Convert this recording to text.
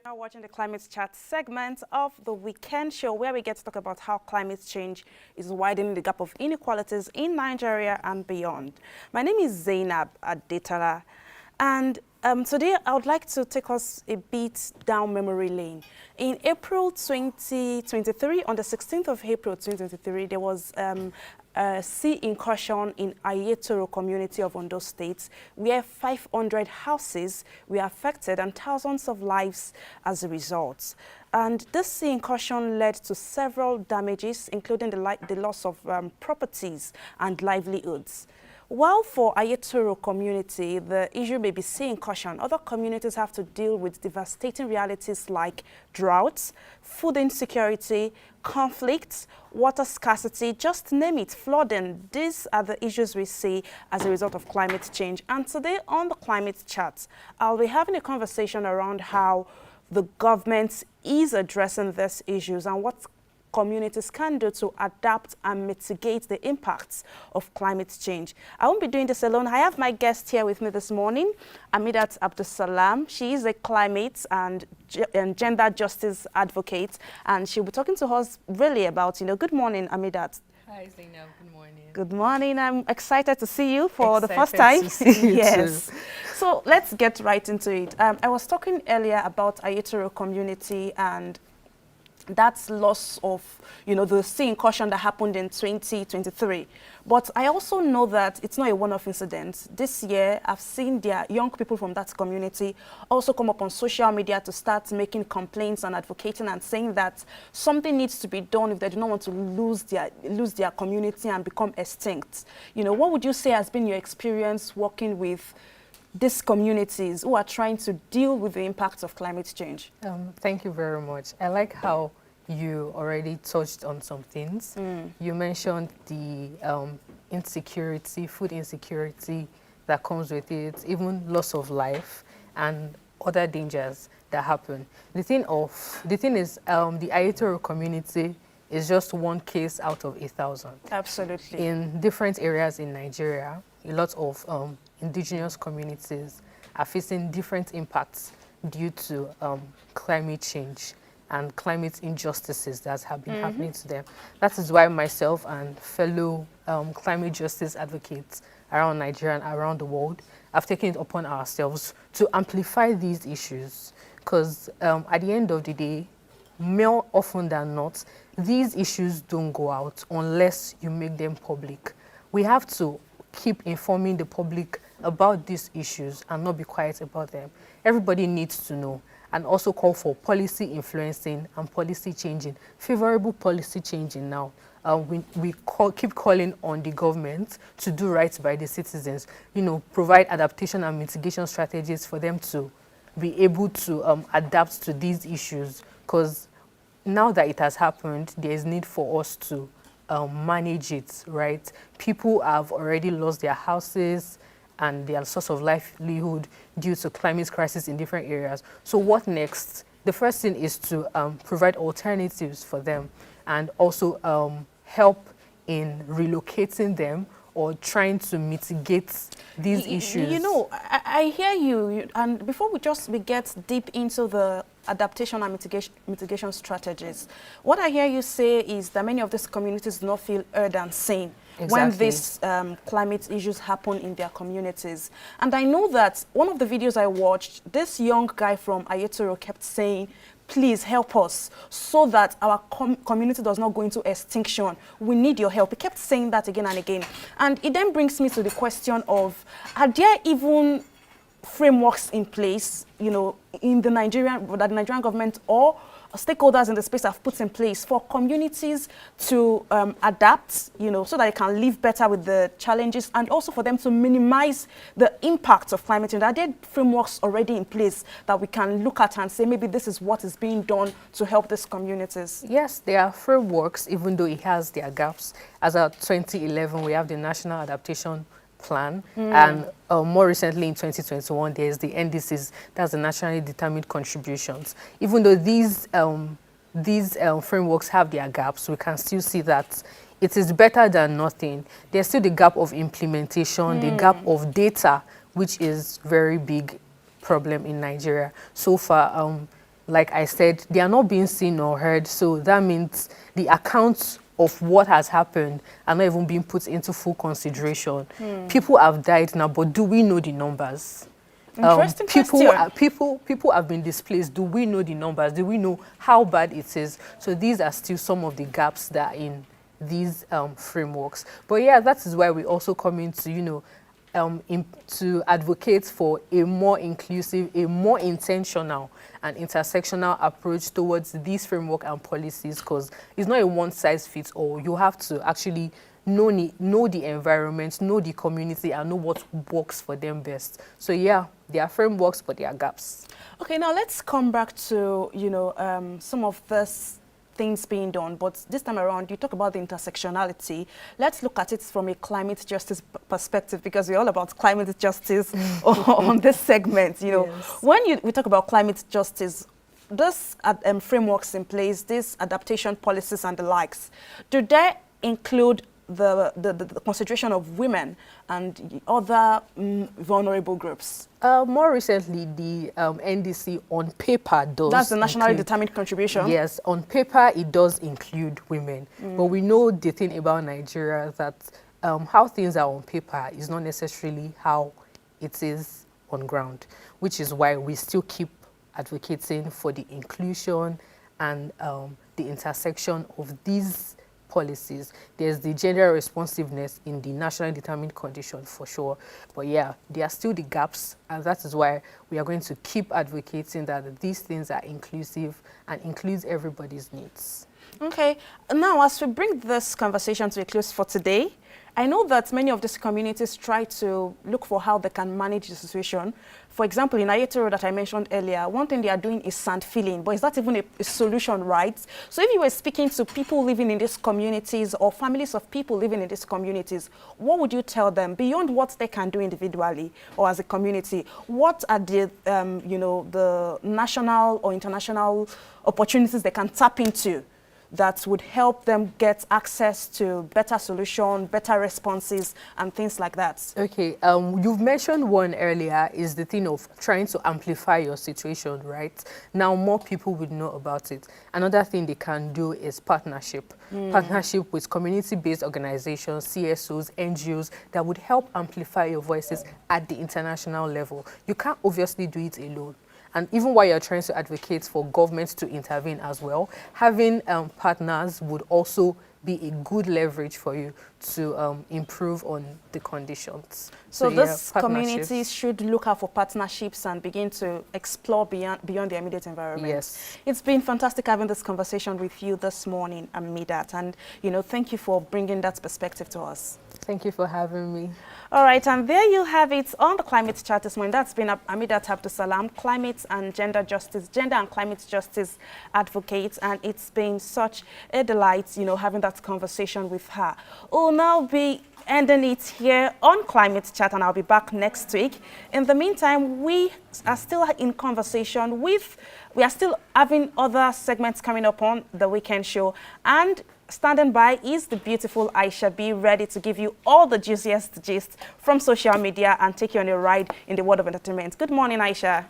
Now watching the Climate Chat segment of the weekend show where we get to talk about how climate change is widening the gap of inequalities in Nigeria and beyond. My name is Zainab Adetala, and today I would like to take us a bit down memory lane. In April 2023, on the 16th of April 2023, there was a sea incursion in Ayetoro community of Ondo State, where 500 houses were affected and thousands of lives as a result. And this sea incursion led to several damages, including the loss of properties and livelihoods. While for Ayetoro community, the issue may be sea incursion, other communities have to deal with devastating realities like droughts, food insecurity, conflicts, water scarcity, just name it, flooding. These are the issues we see as a result of climate change. And today on the Climate Chat, I'll be having a conversation around how the government is addressing these issues and what communities can do to adapt and mitigate the impacts of climate change. I won't be doing this alone. I have my guest here with me this morning, Amidat Abdusalam. She is a climate and gender justice advocate, and she'll be talking to us really about, good morning, Amidat. Hi, Zainab. Good morning. Good morning. I'm excited to see you for the first time. To see you Yes. too. So let's get right into it. I was talking earlier about Ayetoro community and that's loss of, the sea incursion that happened in 2023. But I also know that it's not a one-off incident. This year, I've seen their young people from that community also come up on social media to start making complaints and advocating and saying that something needs to be done if they do not want to lose their community and become extinct. What would you say has been your experience working with these communities who are trying to deal with the impacts of climate change? Thank you very much. I like how you already touched on some things. You mentioned the insecurity, food insecurity that comes with it, even loss of life and other dangers that happen. The thing is, the Ayetoro community is just one case out of 1,000. Absolutely. In different areas in Nigeria, a lot of indigenous communities are facing different impacts due to climate change and climate injustices that have been happening to them. That is why myself and fellow climate justice advocates around Nigeria and around the world have taken it upon ourselves to amplify these issues. Because at the end of the day, more often than not, these issues don't go out unless you make them public. We have to keep informing the public about these issues and not be quiet about them. Everybody needs to know, and also call for policy influencing and policy changing, favorable policy changing now. We keep calling on the government to do right by the citizens, provide adaptation and mitigation strategies for them to be able to adapt to these issues, because now that it has happened, there is need for us to manage it, right? People have already lost their houses and their source of livelihood due to climate crisis in different areas. So what next? The first thing is to provide alternatives for them and also help in relocating them or trying to mitigate these issues. I hear you, and before we get deep into the adaptation and mitigation strategies, what I hear you say is that many of these communities do not feel heard and seen. Exactly. When these climate issues happen in their communities. And I know that one of the videos I watched, this young guy from Ayetoro kept saying, please help us so that our community does not go into extinction. We need your help. He kept saying that again and again. And it then brings me to the question of, are there even frameworks in place, in the Nigerian government or stakeholders in the space have put in place for communities to adapt, so that they can live better with the challenges and also for them to minimize the impact of climate change? Are there frameworks already in place that we can look at and say maybe this is what is being done to help these communities? Yes, there are frameworks, even though it has their gaps. As of 2011, we have the National Adaptation Plan, and more recently in 2021 there's the NDCs, that's the nationally determined contributions. Even though these frameworks have their gaps, we can still see that it is better than nothing. There's still the gap of implementation, the gap of data, which is very big problem in Nigeria. So far, like I said, they are not being seen or heard. So that means the accounts of what has happened are not even being put into full consideration. People have died now, but do we know the numbers? Interesting question. People have been displaced. Do we know the numbers? Do we know how bad it is? So these are still some of the gaps that are in these frameworks. But yeah, that is why we also come into, to advocate for a more inclusive, a more intentional and intersectional approach towards these framework and policies, because it's not a one-size-fits-all. You have to actually know the environment, know the community, and know what works for them best. So yeah, there are frameworks, but there are gaps. Okay, now let's come back to, some of this things being done, but this time around you talk about the intersectionality. Let's look at it from a climate justice perspective, because we're all about climate justice on this segment. Yes. When we talk about climate justice, those frameworks in place, these adaptation policies and the likes, do they include the consideration of women and other vulnerable groups? More recently, the NDC on paper does. That's the nationally determined contribution? Yes, on paper it does include women. But we know the thing about Nigeria that how things are on paper is not necessarily how it is on ground, which is why we still keep advocating for the inclusion and the intersection of these policies. There's the gender responsiveness in the nationally determined condition for sure. But yeah, there are still the gaps, and that is why we are going to keep advocating that these things are inclusive and includes everybody's needs. Okay, now as we bring this conversation to a close for today, I know that many of these communities try to look for how they can manage the situation. For example, in Ayetoro that I mentioned earlier, one thing they are doing is sand filling, but is that even a solution, right? So if you were speaking to people living in these communities or families of people living in these communities, what would you tell them beyond what they can do individually or as a community? What are the, the national or international opportunities they can tap into that would help them get access to better solution, better responses, and things like that? Okay, you've mentioned one earlier, is the thing of trying to amplify your situation, right? Now more people would know about it. Another thing they can do is partnership. Partnership with community-based organizations, CSOs, NGOs, that would help amplify your voices at the international level. You can't obviously do it alone. And even while you're trying to advocate for governments to intervene as well, having partners would also be a good leverage for you to improve on the conditions. So these communities should look out for partnerships and begin to explore beyond their immediate environment. Yes. It's been fantastic having this conversation with you this morning, Amidat. And, thank you for bringing that perspective to us. Thank you for having me. All right, and there you have it on the Climate Chat this morning. That's been Amidat Abdusalam, climate and gender and climate justice advocate, and it's been such a delight, having that conversation with her. We'll now be ending it here on Climate Chat, and I'll be back next week. In the meantime, we are still in conversation we are still having other segments coming up on the weekend show, and standing by is the beautiful Aisha B, ready to give you all the juiciest gist from social media and take you on a ride in the world of entertainment. Good morning, Aisha.